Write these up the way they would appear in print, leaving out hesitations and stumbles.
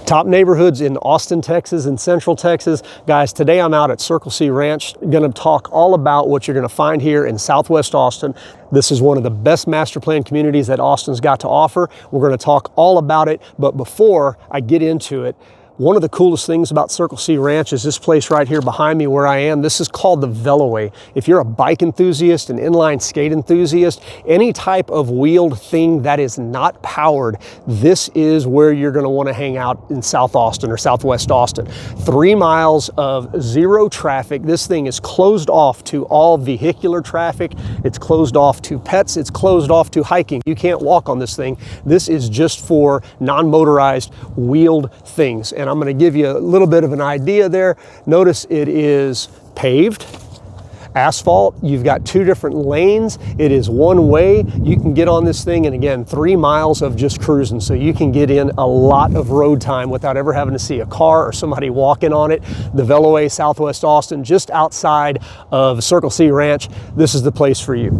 Top neighborhoods in Austin, Texas and Central Texas. Guys, today I'm out at Circle C Ranch. Going to talk all about what you're going to find here in Southwest Austin. This is one of the best master plan communities that Austin's got to offer. We're going to talk all about it, but before I get into it, one of the coolest things about Circle C Ranch is this place right here behind me where I am. This is called the Veloway. If you're a bike enthusiast, an inline skate enthusiast, any type of wheeled thing that is not powered, this is where you're going to want to hang out in South Austin or Southwest Austin. 3 miles of zero traffic. This thing is closed off to all vehicular traffic. It's closed off to pets. It's closed off to hiking. You can't walk on this thing. This is just for non-motorized wheeled things. And I'm going to give you a little bit of an idea there. Notice it is paved, asphalt. You've got 2 different lanes. It is one way. You can get on this thing, and again, 3 miles of just cruising. So you can get in a lot of road time without ever having to see a car or somebody walking on it. The Veloway, Southwest Austin, just outside of Circle C Ranch. This is the place for you.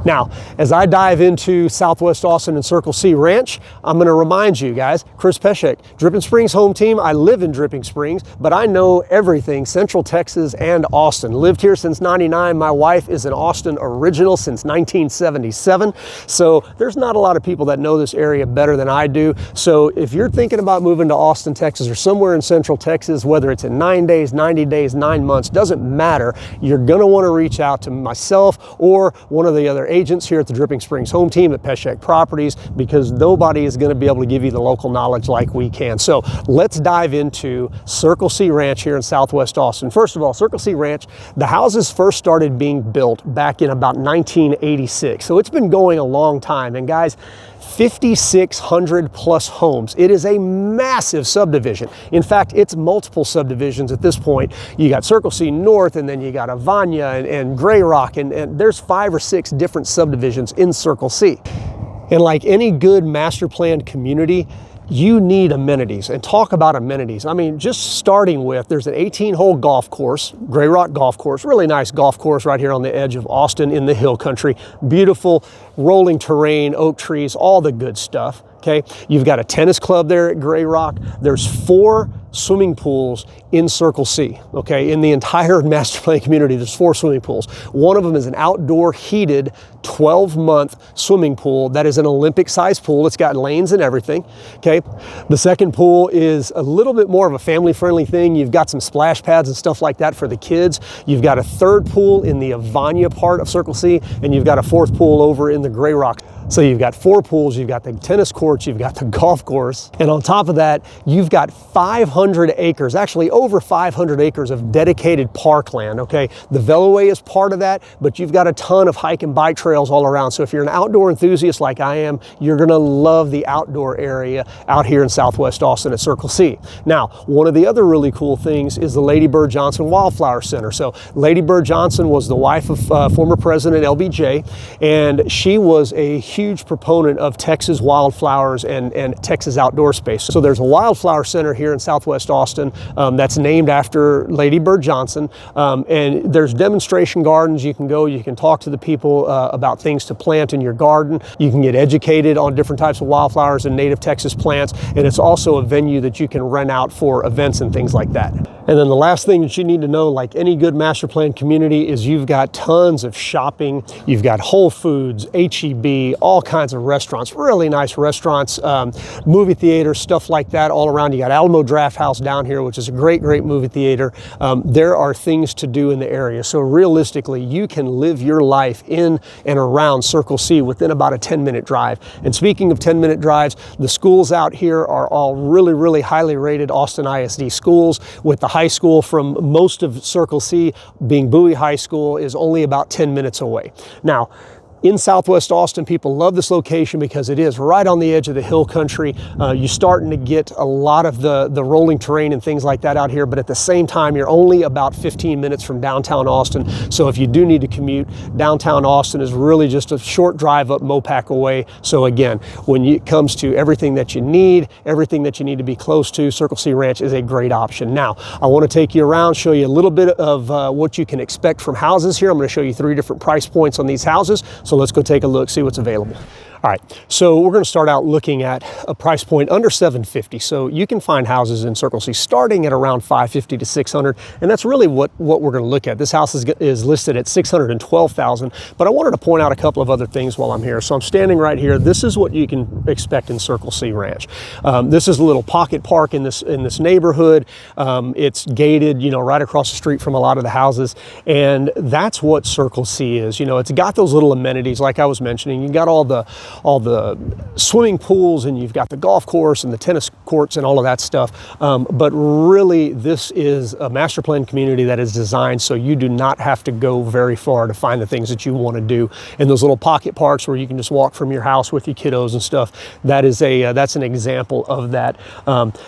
Now, as I dive into Southwest Austin and Circle C Ranch, I'm going to remind you guys, Chris Peshek, Dripping Springs home team. I live in Dripping Springs, but I know everything Central Texas and Austin. Lived here since '99. My wife is an Austin original since 1977. So there's not a lot of people that know this area better than I do. So if you're thinking about moving to Austin, Texas, or somewhere in Central Texas, whether it's in 9 days, 90 days, 9 months, doesn't matter. You're going to want to reach out to myself or one of the other agents here at the Dripping Springs home team at Peshek Properties, because nobody is going to be able to give you the local knowledge like we can. So let's dive into Circle C Ranch here in Southwest Austin. First of all, Circle C Ranch, the houses first started being built back in about 1986. So it's been going a long time. And guys, 5,600 plus homes. It is a massive subdivision. In fact, it's multiple subdivisions at this point. You got Circle C North, and then you got Avanya and Gray Rock, and there's 5 or 6 different subdivisions in Circle C. And like any good master planned community, you need amenities. And talk about amenities. I mean, just starting with, there's an 18-hole golf course, Gray Rock Golf Course, really nice golf course right here on the edge of Austin in the hill country. Beautiful rolling terrain, oak trees, all the good stuff. Okay, you've got a tennis club there at Gray Rock. There's 4 swimming pools in Circle C. Okay, in the entire master plan community, there's 4 swimming pools. One of them is an outdoor heated 12-month swimming pool that is an Olympic-sized pool. It's got lanes and everything. Okay, the second pool is a little bit more of a family-friendly thing. You've got some splash pads and stuff like that for the kids. You've got a 3rd pool in the Avanya part of Circle C, and you've got a 4th pool over in the Gray Rock. So you've got 4 pools, you've got the tennis courts, you've got the golf course, and on top of that, you've got 500 acres, actually over 500 acres of dedicated parkland, okay? The Veloway is part of that, but you've got a ton of hike and bike trails all around. So if you're an outdoor enthusiast like I am, you're gonna love the outdoor area out here in Southwest Austin at Circle C. Now, one of the other really cool things is the Lady Bird Johnson Wildflower Center. So Lady Bird Johnson was the wife of former President LBJ, and she was a huge proponent of Texas wildflowers and Texas outdoor space. So there's a wildflower center here in Southwest Austin that's named after Lady Bird Johnson, and there's demonstration gardens. You can go, you can talk to the people about things to plant in your garden. You can get educated on different types of wildflowers and native Texas plants, and it's also a venue that you can rent out for events and things like that. And then the last thing that you need to know, like any good master plan community, is you've got tons of shopping. You've got Whole Foods, H-E-B, all kinds of restaurants, really nice restaurants, movie theaters, stuff like that all around. You got Alamo Draft House down here, which is a great movie theater. There are things to do in the area. So realistically, you can live your life in and around Circle C within about a 10-minute drive. And speaking of 10-minute drives, the schools out here are all really highly rated Austin ISD schools, with the high school from most of Circle C being Bowie High School is only about 10 minutes away. Now, in Southwest Austin, people love this location because it is right on the edge of the hill country. You're starting to get a lot of the rolling terrain and things like that out here, but at the same time, you're only about 15 minutes from downtown Austin. So if you do need to commute, downtown Austin is really just a short drive up Mopac away. So again, when it comes to everything that you need to be close to, Circle C Ranch is a great option. Now, I want to take you around, show you a little bit of what you can expect from houses here. I'm going to show you 3 different price points on these houses. So let's go take a look, see what's available. All right, so we're going to start out looking at a price point under $750. So you can find houses in Circle C starting at around $550 to $600, and that's really what we're going to look at. This house is listed at $612,000, but I wanted to point out a couple of other things while I'm here. So I'm standing right here. This is what you can expect in Circle C Ranch. This is a little pocket park in this neighborhood. It's gated, you know, right across the street from a lot of the houses, and that's what Circle C is. You know, it's got those little amenities like I was mentioning. You got all the swimming pools, and you've got the golf course and the tennis courts and all of that stuff. But really, this is a master plan community that is designed so you do not have to go very far to find the things that you want to do. And those little pocket parks where you can just walk from your house with your kiddos and stuff, that's an example of that.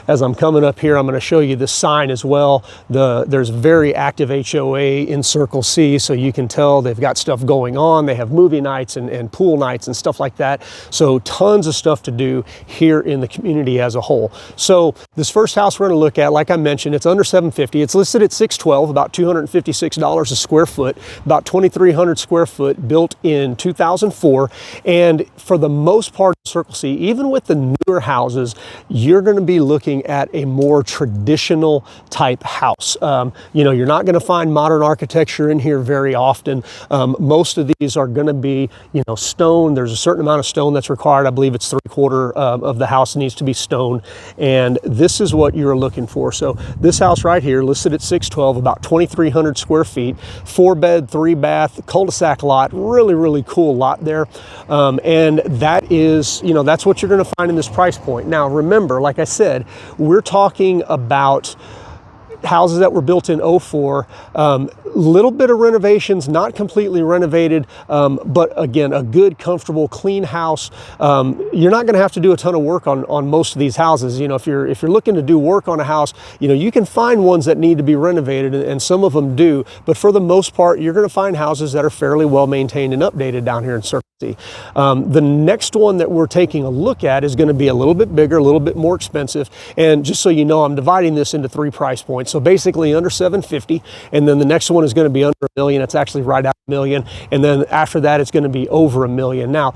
As I'm coming up here, I'm going to show you the sign as well. There's very active HOA in Circle C, so you can tell they've got stuff going on. They have movie nights and pool nights and stuff like that. So tons of stuff to do here in the community as a whole. So this first house we're going to look at, like I mentioned, it's under $750. It's listed at $612, about $256 a square foot, about 2,300 square foot, built in 2004. And for the most part, Circle C, even with the newer houses, you're going to be looking at a more traditional type house. You know, you're not going to find modern architecture in here very often. Most of these are going to be, you know, stone. There's a certain amount of stone that's required. I believe it's 3/4 of the house needs to be stone, and this is what you're looking for. So this house right here, listed at $612, about 2,300 square feet, 4-bed, 3-bath, cul-de-sac lot, really cool lot there. And that is, you know, that's what you're going to find in this price point. Now remember, like I said, we're talking about houses that were built in 04, little bit of renovations, not completely renovated, but again, a good, comfortable, clean house. You're not going to have to do a ton of work on most of these houses. You know, if you're looking to do work on a house, you know, you can find ones that need to be renovated, and some of them do, but for the most part, you're going to find houses that are fairly well maintained and updated down here in Circle C. The next one that we're taking a look at is going to be a little bit bigger, a little bit more expensive, and just so you know, I'm dividing this into 3 price points. So basically under $750, and then the next one is going to be under $1 million. It's actually right at $1 million, and then after that it's going to be over $1 million. Now,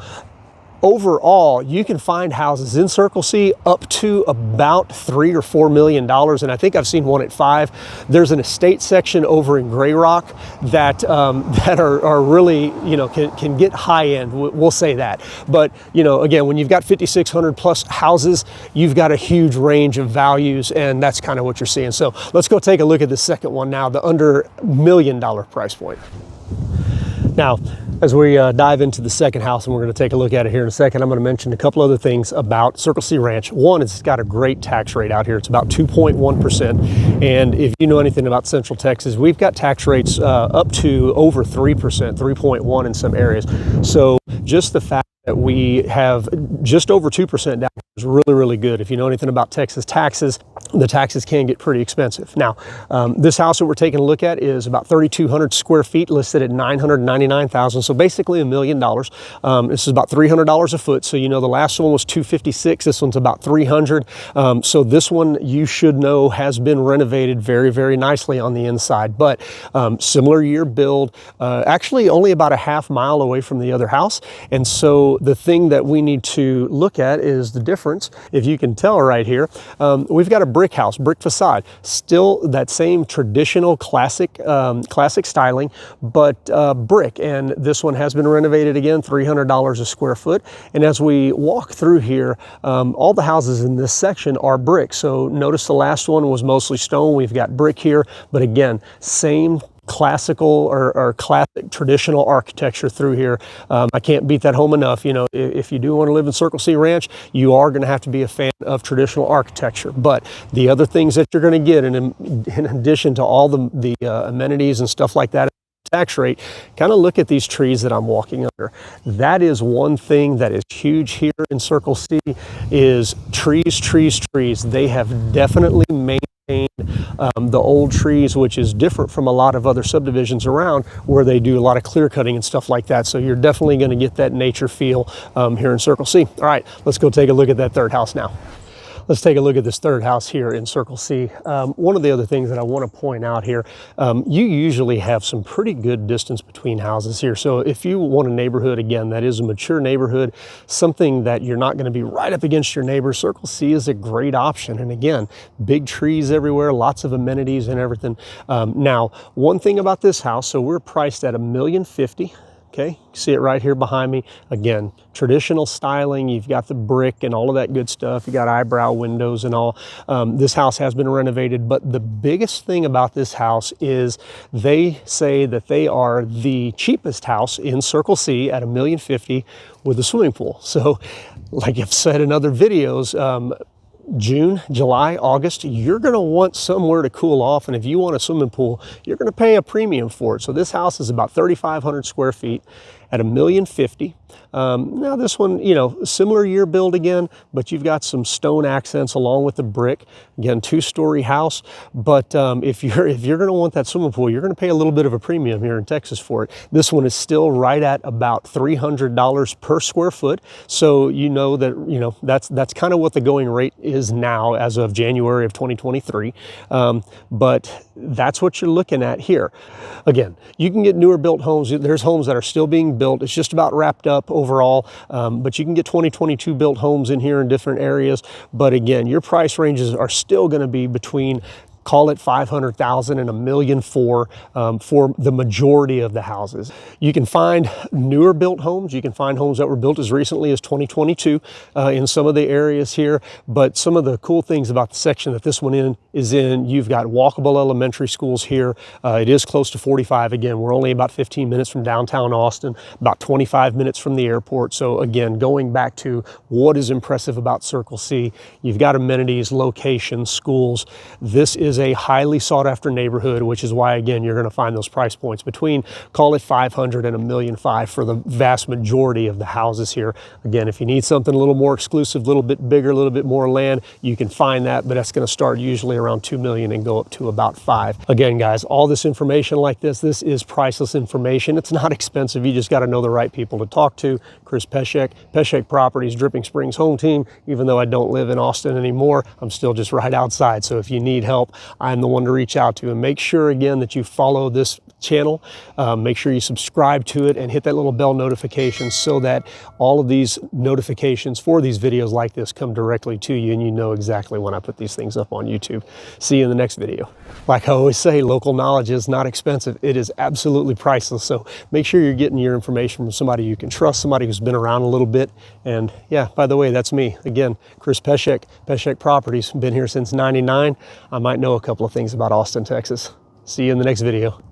overall, you can find houses in Circle C up to about $3 or $4 million, and I think I've seen one at $5 million. There's an estate section over in Gray Rock that are really, you know, can get high end. We'll say that. But you know, again, when you've got 5,600 plus houses, you've got a huge range of values, and that's kind of what you're seeing. So let's go take a look at the second one now, the under $1 million price point. Now, as we dive into the second house, and we're going to take a look at it here in a second, I'm going to mention a couple other things about Circle C Ranch. One is it's got a great tax rate out here. It's about 2.1%. And if you know anything about Central Texas, we've got tax rates up to over 3%, 3.1 in some areas. So just the fact that we have just over 2% down here is really good. If you know anything about Texas taxes, the taxes can get pretty expensive. Now, this house that we're taking a look at is about 3,200 square feet, listed at $999,000, so basically $1 million. This is about $300 a foot. So you know the last one was $256. This one's about $300. So this one, you should know, has been renovated very nicely on the inside. But similar year build, actually only about a half mile away from the other house. And so the thing that we need to look at is the difference. If you can tell right here, we've got a brick house, brick facade, still that same traditional classic styling, but brick. And this one has been renovated again, $300 a square foot. And as we walk through here, all the houses in this section are brick. So notice the last one was mostly stone. We've got brick here, but again, same classical or classic traditional architecture through here. I can't beat that home enough. You know, if you do want to live in Circle C Ranch, you are going to have to be a fan of traditional architecture. But the other things that you're going to get, in addition to all the amenities and stuff like that, tax rate, kind of look at these trees that I'm walking under. That is one thing that is huge here in Circle C, is trees. They have definitely maintained the old trees, which is different from a lot of other subdivisions around where they do a lot of clear cutting and stuff like that. So you're definitely going to get that nature feel here in Circle C. All right, let's go take a look at that third house now. Let's take a look at this third house here in Circle C. One of the other things that I want to point out here, you usually have some pretty good distance between houses here. So if you want a neighborhood, again, that is a mature neighborhood, something that you're not going to be right up against your neighbor, Circle C is a great option. And again, big trees everywhere, lots of amenities and everything. Now, one thing about this house, so we're priced at $1,050,000. Okay, see it right here behind me. Again, traditional styling. You've got the brick and all of that good stuff. You got eyebrow windows and all. This house has been renovated, but the biggest thing about this house is they say that they are the cheapest house in Circle C at $1,050,000 with a swimming pool. So, like I've said in other videos, June, July, August, you're going to want somewhere to cool off. And if you want a swimming pool, you're going to pay a premium for it. So this house is about 3,500 square feet at $1,050,000. Now this one, you know, similar year build again, but you've got some stone accents along with the brick. Again, 2-story house. But if you're going to want that swimming pool, you're going to pay a little bit of a premium here in Texas for it. This one is still right at about $300 per square foot. So you know that, you know, that's kind of what the going rate is now as of January of 2023. But that's what you're looking at here. Again, you can get newer built homes. There's homes that are still being built. It's just about wrapped up overall, but you can get 2022 built homes in here in different areas. But again, your price ranges are still going to be between, call it $500,000 and $1,000,000 for the majority of the houses. You can find newer built homes. You can find homes that were built as recently as 2022 in some of the areas here. But some of the cool things about the section that this one is in, you've got walkable elementary schools here. It is close to 45. Again, we're only about 15 minutes from downtown Austin, about 25 minutes from the airport. So again, going back to what is impressive about Circle C, you've got amenities, locations, schools. This is a highly sought after neighborhood, which is why, again, you're going to find those price points between, call it $500,000 and $1,500,000 for the vast majority of the houses here. Again, if you need something a little more exclusive, a little bit bigger, a little bit more land, you can find that, but that's going to start usually around $2 million and go up to about $5 million. Again, guys, all this information like this is priceless information. It's not expensive. You just got to know the right people to talk to. Chris Peshek, Peshek Properties, Dripping Springs Home Team. Even though I don't live in Austin anymore, I'm still just right outside. So if you need help, I'm the one to reach out to. And make sure, again, that you follow this channel. Make sure you subscribe to it and hit that little bell notification so that all of these notifications for these videos like this come directly to you and you know exactly when I put these things up on YouTube. See you in the next video. Like I always say, local knowledge is not expensive. It is absolutely priceless. So make sure you're getting your information from somebody you can trust, somebody who's been around a little bit. And yeah, by the way, that's me. Again, Chris Peshek, Peshek Properties. Been here since '99. I might know a couple of things about Austin, Texas. See you in the next video.